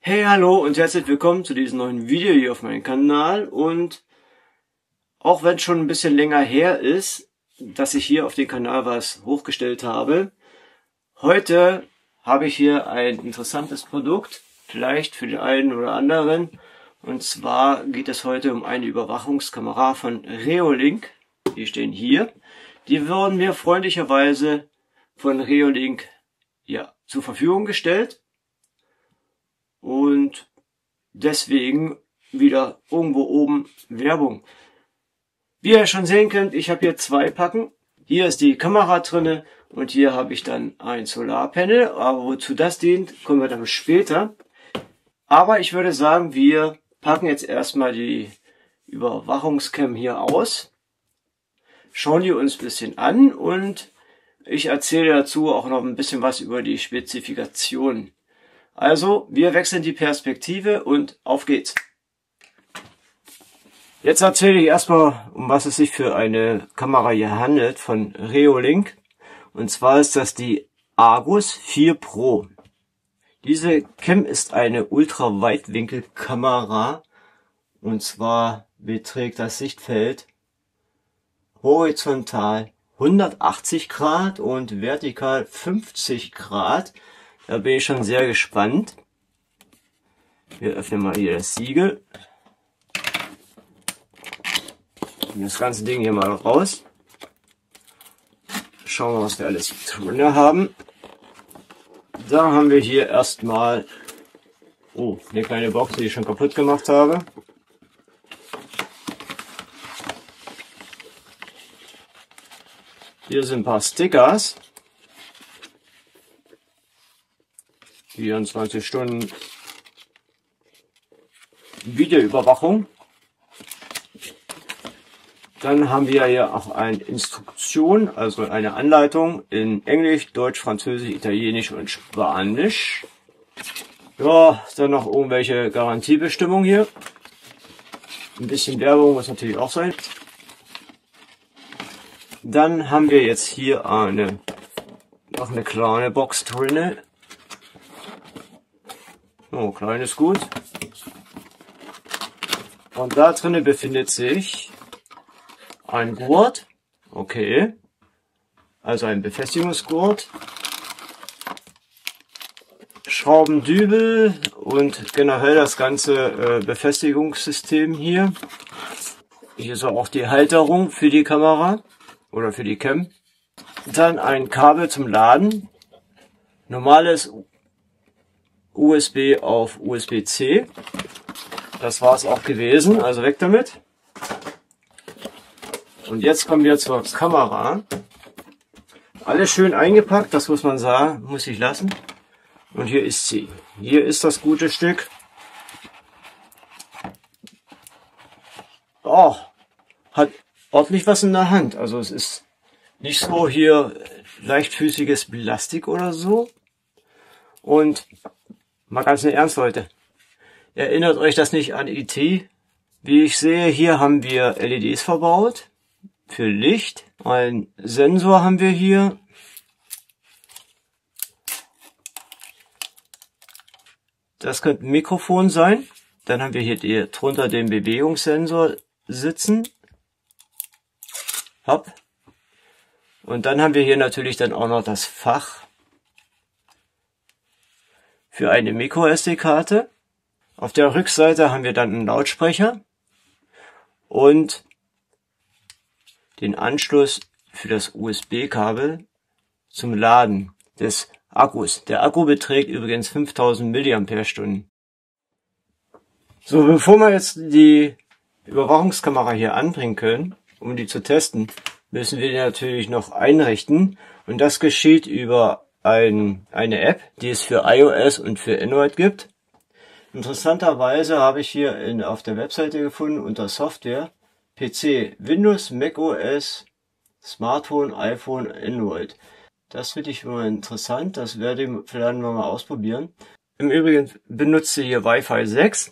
Hey, hallo und herzlich willkommen zu diesem neuen Video hier auf meinem Kanal. Und auch wenn es schon ein bisschen länger her ist, dass ich hier auf dem Kanal was hochgestellt habe, heute habe ich hier ein interessantes Produkt, vielleicht für den einen oder anderen. Und zwar geht es heute um eine Überwachungskamera von Reolink. Die stehen hier. Die wurden mir freundlicherweise von Reolink zur Verfügung gestellt. Und deswegen wieder irgendwo oben Werbung. Wie ihr schon sehen könnt, ich habe hier zwei Packen. Hier ist die Kamera drinne und hier habe ich dann ein Solarpanel. Aber wozu das dient, kommen wir dann später. Aber ich würde sagen, wir packen jetzt erstmal die Überwachungscam hier aus. Schauen die uns ein bisschen an und ich erzähle dazu auch noch ein bisschen was über die Spezifikationen. Also, wir wechseln die Perspektive und auf geht's. Jetzt erzähle ich erstmal, um was es sich für eine Kamera hier handelt von Reolink. Und zwar ist das die Argus 4 Pro. Diese Cam ist eine Ultraweitwinkelkamera. Und zwar beträgt das Sichtfeld horizontal 180 Grad und vertikal 50 Grad. Da bin ich schon sehr gespannt. Wir öffnen mal hier das Siegel. Und das ganze Ding hier mal raus. Schauen wir, was wir alles drin haben. Da haben wir hier erstmal eine kleine Box, die ich schon kaputt gemacht habe. Hier sind ein paar Stickers. 24 Stunden Videoüberwachung. Dann haben wir hier auch eine Instruktion, also eine Anleitung in Englisch, Deutsch, Französisch, Italienisch und Spanisch. Ja, dann noch irgendwelche Garantiebestimmungen hier. Ein bisschen Werbung muss natürlich auch sein. Dann haben wir jetzt hier noch eine kleine Box drin. Oh, klein ist gut. Und da drinnen befindet sich ein Gurt. Okay. Also ein Befestigungsgurt. Schraubendübel und generell das ganze Befestigungssystem hier. Hier ist auch die Halterung für die Kamera oder für die Cam. Dann ein Kabel zum Laden. Normales USB auf USB-C. Das war es auch gewesen, also weg damit. Und jetzt kommen wir zur Kamera. Alles schön eingepackt, das muss man sagen, muss ich lassen. Und hier ist sie. Hier ist das gute Stück. Oh, hat ordentlich was in der Hand. Also es ist nicht so hier leichtfüßiges Plastik oder so. Und mal ganz im Ernst, Leute. Erinnert euch das nicht an E.T.? Wie ich sehe, hier haben wir LEDs verbaut. Für Licht. Ein Sensor haben wir hier. Das könnte ein Mikrofon sein. Dann haben wir hier drunter den Bewegungssensor sitzen. Hopp. Und dann haben wir hier natürlich dann auch noch das Fach für eine Micro-SD-Karte. Auf der Rückseite haben wir dann einen Lautsprecher und den Anschluss für das USB-Kabel zum Laden des Akkus. Der Akku beträgt übrigens 5000 mAh. So, bevor wir jetzt die Überwachungskamera hier anbringen können, um die zu testen, müssen wir die natürlich noch einrichten. Und das geschieht über eine App, die es für iOS und für Android gibt. Interessanterweise habe ich hier auf der Webseite gefunden unter Software PC, Windows, macOS, Smartphone, iPhone, Android. Das finde ich immer interessant, das werden wir mal ausprobieren. Im Übrigen benutzt sie hier Wi-Fi 6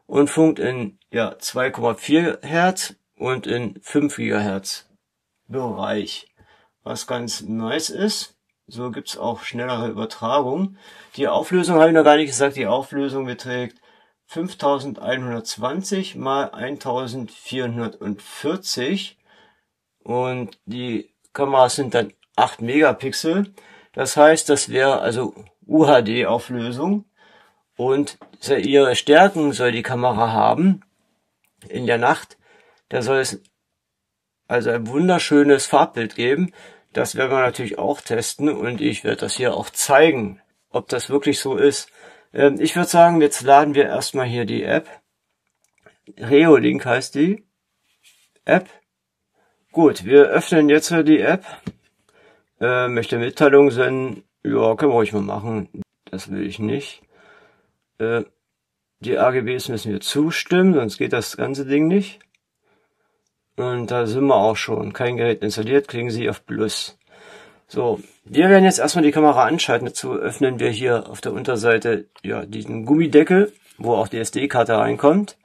und funkt in 2,4 Hertz und in 5 GHz Bereich, was ganz nice ist. So gibt's auch schnellere Übertragung. Die Auflösung habe ich noch gar nicht gesagt. Die Auflösung beträgt 5120 mal 1440 und die Kameras sind dann 8 Megapixel. Das heißt, das wäre also UHD-Auflösung und ihre Stärken soll die Kamera haben in der Nacht. Da soll es also ein wunderschönes Farbbild geben. Das werden wir natürlich auch testen und ich werde das hier auch zeigen, ob das wirklich so ist. Ich würde sagen, jetzt laden wir erstmal hier die App. Reolink heißt die App. Gut, wir öffnen jetzt die App. Möchte Mitteilung senden. Ja, können wir ruhig mal machen. Das will ich nicht. Die AGBs müssen wir zustimmen, sonst geht das ganze Ding nicht. Und da sind wir auch schon. Kein Gerät installiert, klicken Sie auf Plus. So, wir werden jetzt erstmal die Kamera anschalten. Dazu öffnen wir hier auf der Unterseite ja diesen Gummideckel, wo auch die SD-Karte reinkommt.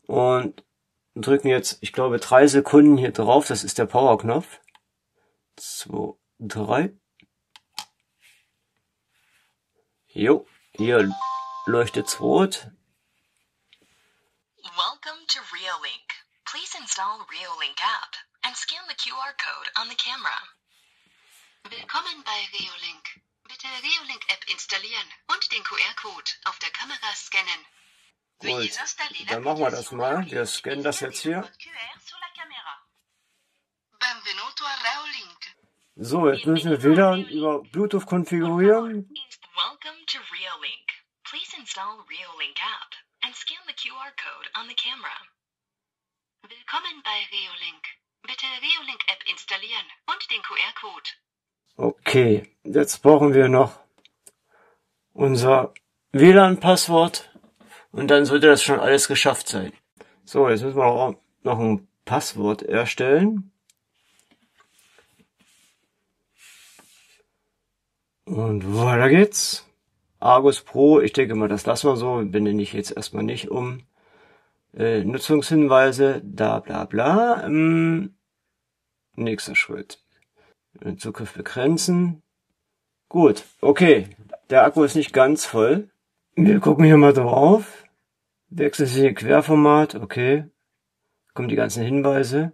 Und drücken jetzt, ich glaube, 3 Sekunden hier drauf. Das ist der Power-Knopf. 2, 3. Jo, hier leuchtet's rot. Welcome to Reolink. Please install Reolink app and scan the QR code on the camera. Willkommen bei Reolink. Bitte Reolink App installieren und den QR-Code auf der Kamera scannen. Gut, dann machen wir das mal. Wir scannen das jetzt hier. Benvenuto a Reolink. So, jetzt müssen wir WLAN über Bluetooth konfigurieren. Welcome to Reolink. Please install Reolink app and scan the QR code on the camera. Willkommen bei Reolink. Bitte Reolink App installieren und den QR-Code. Okay, jetzt brauchen wir noch unser WLAN-Passwort und dann sollte das schon alles geschafft sein. So, jetzt müssen wir auch noch ein Passwort erstellen. Und weiter geht's. Argus Pro, ich denke mal, das lassen wir so, benenne ich jetzt erstmal nicht um. Nutzungshinweise, da bla bla. Nächster Schritt. Zugriff begrenzen. Gut, okay. Der Akku ist nicht ganz voll. Wir gucken hier mal drauf. Wechseln Sie Querformat, okay. Kommen die ganzen Hinweise.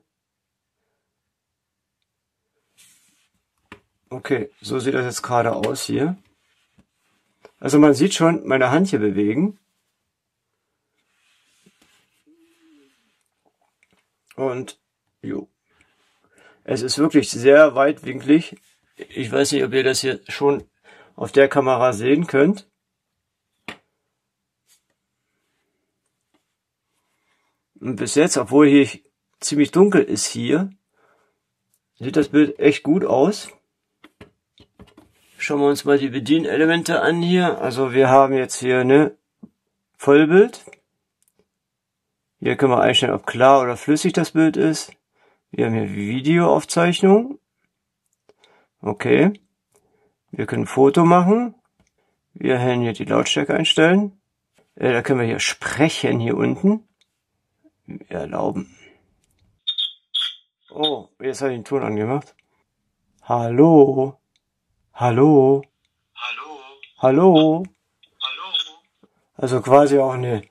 Okay, so sieht das jetzt gerade aus hier. Also man sieht schon meine Hand hier bewegen. Und jo. Es ist wirklich sehr weitwinklig. Ich weiß nicht, ob ihr das hier schon auf der Kamera sehen könnt. Und bis jetzt, obwohl hier ziemlich dunkel ist hier, sieht das Bild echt gut aus. Schauen wir uns mal die Bedienelemente an hier. Also wir haben jetzt hier eine Vollbild. Hier können wir einstellen, ob klar oder flüssig das Bild ist. Wir haben hier Videoaufzeichnung. Okay. Wir können Foto machen. Wir können hier die Lautstärke einstellen. Da können wir hier sprechen, hier unten. Erlauben. Oh, jetzt habe ich den Ton angemacht. Hallo. Hallo. Hallo. Hallo. Hallo. Also quasi auch eine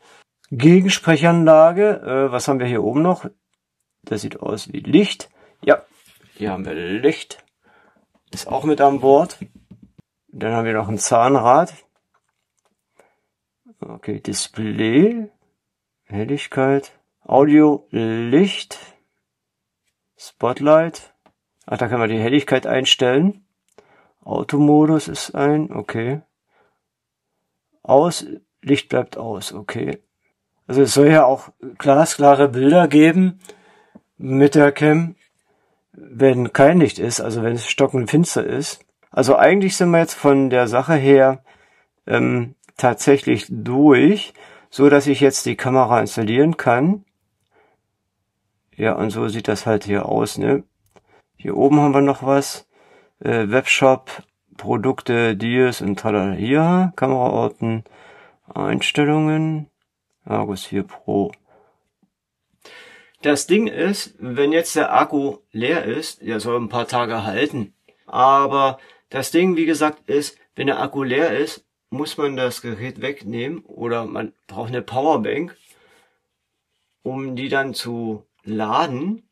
Gegensprechanlage. Was haben wir hier oben noch? Das sieht aus wie Licht. Ja, hier haben wir Licht. Ist auch mit an Bord. Dann haben wir noch ein Zahnrad. Okay, Display. Helligkeit. Audio, Licht. Spotlight. Ach, da können wir die Helligkeit einstellen. Automodus ist ein, okay. Aus, Licht bleibt aus, okay. Also es soll ja auch glasklare Bilder geben mit der Cam, wenn kein Licht ist, also wenn es stockendfinster ist. Also eigentlich sind wir jetzt von der Sache her tatsächlich durch, so dass ich jetzt die Kamera installieren kann. Ja, und so sieht das halt hier aus, ne? Hier oben haben wir noch was. Webshop, Produkte, Deals und tralala hier. Kameraorten, Einstellungen, Argus 4 Pro. Das Ding ist, wenn jetzt der Akku leer ist, der soll ein paar Tage halten. Aber Das Ding, wie gesagt, ist, wenn der Akku leer ist, muss man das Gerät wegnehmen oder man braucht eine Powerbank, um die dann zu laden.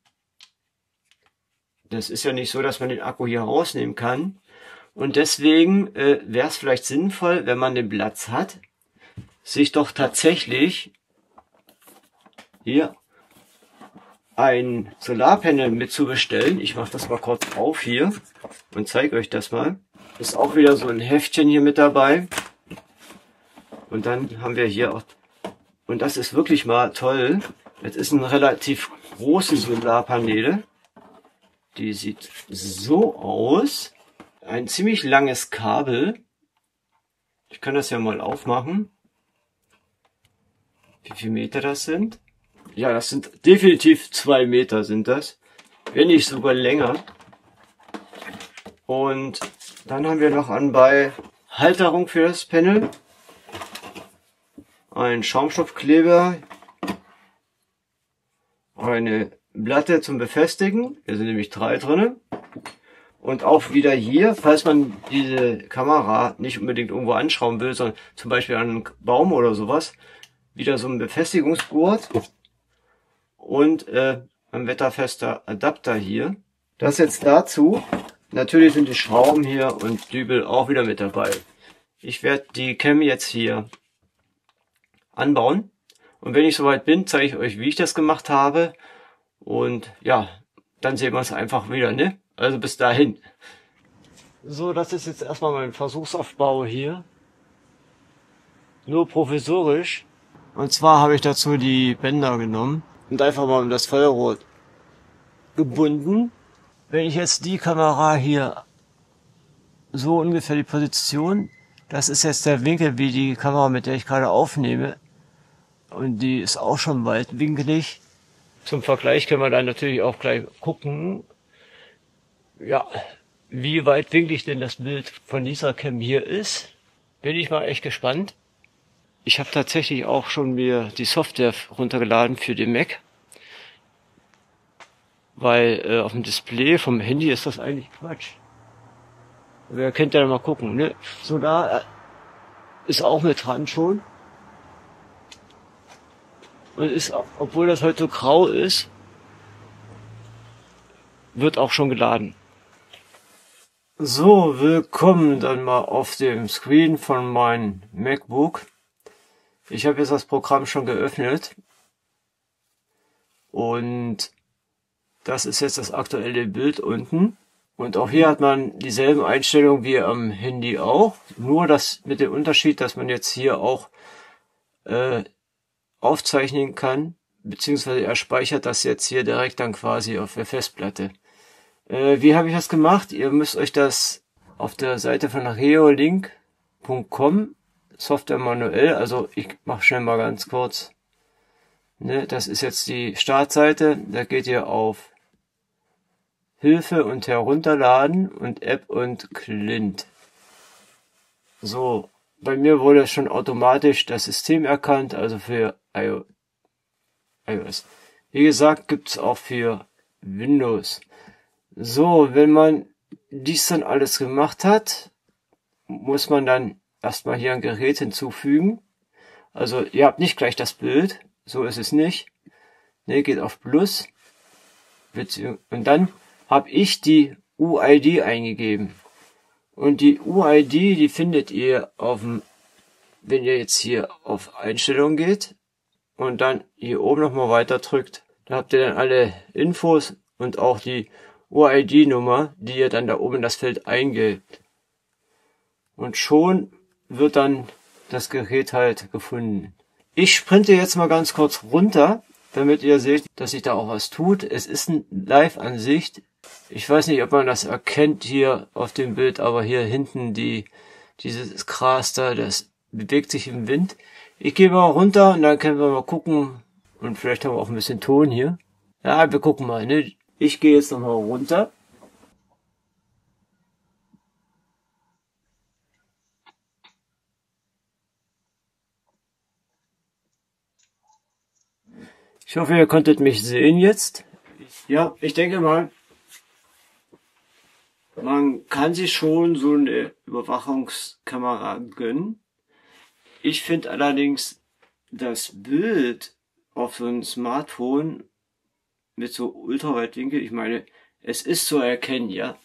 Das ist ja nicht so, dass man den Akku hier rausnehmen kann. Und deswegen wäre es vielleicht sinnvoll, wenn man den Platz hat, sich doch tatsächlich hier ein Solarpanel mit zu bestellen. Ich mache das mal kurz auf hier und zeige euch das mal. Ist auch wieder so ein Heftchen hier mit dabei. Und dann haben wir hier auch, und das ist wirklich mal toll, das ist ein relativ große Solarpaneele. Die sieht so aus. Ein ziemlich langes Kabel. Ich kann das ja mal aufmachen. Wie viele Meter das sind? Ja, das sind definitiv 2 Meter sind das. Wenn nicht sogar länger. Und dann haben wir noch anbei Halterung für das Panel. Ein Schaumstoffkleber. Eine Platte zum Befestigen. Hier sind nämlich 3 drin. Und auch wieder hier, falls man diese Kamera nicht unbedingt irgendwo anschrauben will, sondern zum Beispiel an einen Baum oder sowas, wieder so ein Befestigungsgurt und ein wetterfester Adapter hier. Das jetzt dazu. Natürlich sind die Schrauben hier und Dübel auch wieder mit dabei. Ich werde die Cam jetzt hier anbauen. Und wenn ich soweit bin, zeige ich euch, wie ich das gemacht habe. Und ja, dann sehen wir es einfach wieder, ne? Also bis dahin. So, das ist jetzt erstmal mein Versuchsaufbau hier. Nur provisorisch. Und zwar habe ich dazu die Bänder genommen und einfach mal um das Feuerrohr gebunden. Wenn ich jetzt die Kamera hier, so ungefähr die Position, das ist jetzt der Winkel wie die Kamera, mit der ich gerade aufnehme. Und die ist auch schon weitwinklig. Zum Vergleich können wir dann natürlich auch gleich gucken, ja, wie weitwinklig denn das Bild von dieser Cam hier ist. Bin ich mal echt gespannt. Ich habe tatsächlich auch schon mir die Software runtergeladen für den Mac. Weil auf dem Display vom Handy ist das eigentlich Quatsch. Wer kennt ja mal gucken, ne? Solar ist auch mit dran schon. Und ist, obwohl das heute so grau ist, wird auch schon geladen. So, willkommen dann mal auf dem Screen von meinem MacBook. Ich habe jetzt das Programm schon geöffnet. Und das ist jetzt das aktuelle Bild unten. Und auch hier hat man dieselben Einstellungen wie am Handy auch. Nur das mit dem Unterschied, dass man jetzt hier auch aufzeichnen kann. Beziehungsweise er speichert das jetzt hier direkt dann quasi auf der Festplatte. Wie habe ich das gemacht? Ihr müsst euch das auf der Seite von reolink.com Software manuell, also ich mache schnell mal ganz kurz. Ne, das ist jetzt die Startseite, da geht ihr auf Hilfe und Herunterladen und App und Clint. So, bei mir wurde schon automatisch das System erkannt, also für iOS. Wie gesagt, gibt's auch für Windows. So, wenn man dies dann alles gemacht hat, muss man dann erstmal hier ein Gerät hinzufügen. Also ihr habt nicht gleich das Bild, so ist es nicht. Ne, geht auf Plus. Und dann habe ich die UID eingegeben. Und die UID, die findet ihr auf dem, wenn ihr jetzt hier auf Einstellungen geht und dann hier oben nochmal weiter drückt, da habt ihr dann alle Infos und auch die UID-Nummer, die ihr dann da oben in das Feld eingebt. Und schon wird dann das Gerät halt gefunden. Ich sprinte jetzt mal ganz kurz runter, damit ihr seht, dass sich da auch was tut. Es ist eine Live-Ansicht. Ich weiß nicht, ob man das erkennt hier auf dem Bild, aber hier hinten dieses Gras da, das bewegt sich im Wind. Ich gehe mal runter und dann können wir mal gucken. Und vielleicht haben wir auch ein bisschen Ton hier. Ja, wir gucken mal, ne? Ich gehe jetzt nochmal runter. Ich hoffe, ihr konntet mich sehen jetzt. Ja, ich denke mal, Man kann sich schon so eine Überwachungskamera gönnen. Ich finde allerdings das Bild auf so einem Smartphone mit so Ultraweitwinkel, ich meine, es ist zu erkennen, ja.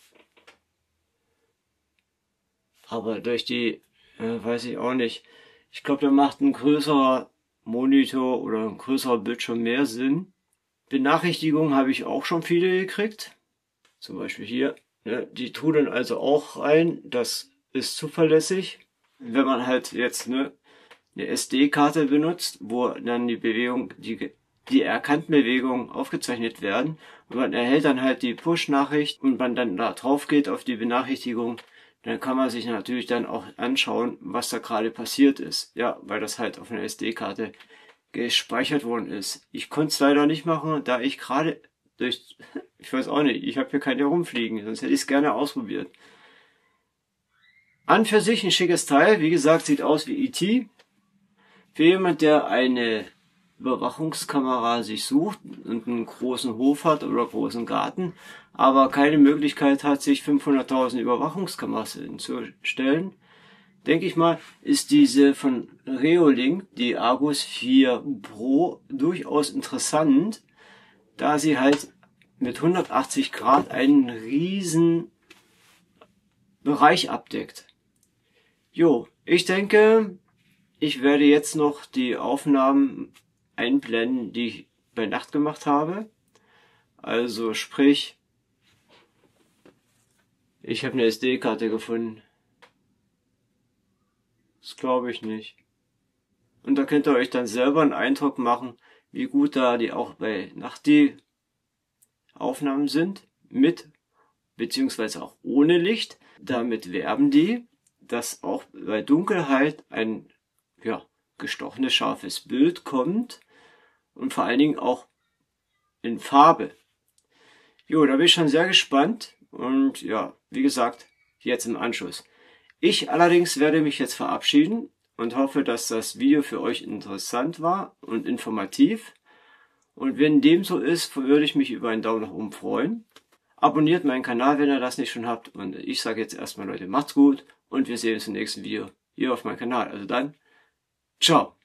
Aber durch die, weiß ich auch nicht. Ich glaube, da macht ein größerer Monitor oder ein größerer Bildschirm mehr Sinn. Benachrichtigungen habe ich auch schon viele gekriegt. Zum Beispiel hier. Ne, die trudeln also auch rein. Das ist zuverlässig. Wenn man halt jetzt eine SD-Karte benutzt, wo dann die Bewegung, die erkannten Bewegungen aufgezeichnet werden. Und man erhält dann halt die Push-Nachricht und man dann da drauf geht auf die Benachrichtigung, dann kann man sich natürlich dann auch anschauen, was da gerade passiert ist. Ja, weil das halt auf einer SD-Karte gespeichert worden ist. Ich konnte es leider nicht machen, da ich gerade ich weiß auch nicht, ich habe hier keine rumfliegen, sonst hätte ich es gerne ausprobiert. An für sich ein schickes Teil, wie gesagt, sieht aus wie E.T. Für jemand, der eine Überwachungskamera sich sucht und einen großen Hof hat oder großen Garten, aber keine Möglichkeit hat, sich 500.000 Überwachungskameras hinzustellen, denke ich mal, ist diese von Reolink, die Argus 4 Pro, durchaus interessant, da sie halt mit 180 Grad einen riesen Bereich abdeckt. Jo, ich denke, ich werde jetzt noch die Aufnahmen einblenden, die ich bei Nacht gemacht habe. Also sprich, ich habe eine SD-Karte gefunden. Das glaube ich nicht. Und da könnt ihr euch dann selber einen Eindruck machen, wie gut da die auch bei Nacht die Aufnahmen sind, mit beziehungsweise auch ohne Licht. Damit werben die, dass auch bei Dunkelheit ein gestochenes, scharfes Bild kommt und vor allen Dingen auch in Farbe. Jo, da bin ich schon sehr gespannt und ja, wie gesagt, jetzt im Anschluss. Ich allerdings werde mich jetzt verabschieden und hoffe, dass das Video für euch interessant war und informativ. Und wenn dem so ist, würde ich mich über einen Daumen nach oben freuen. Abonniert meinen Kanal, wenn ihr das nicht schon habt. Und ich sage jetzt erstmal, Leute, macht's gut und wir sehen uns im nächsten Video hier auf meinem Kanal. Also dann, ciao.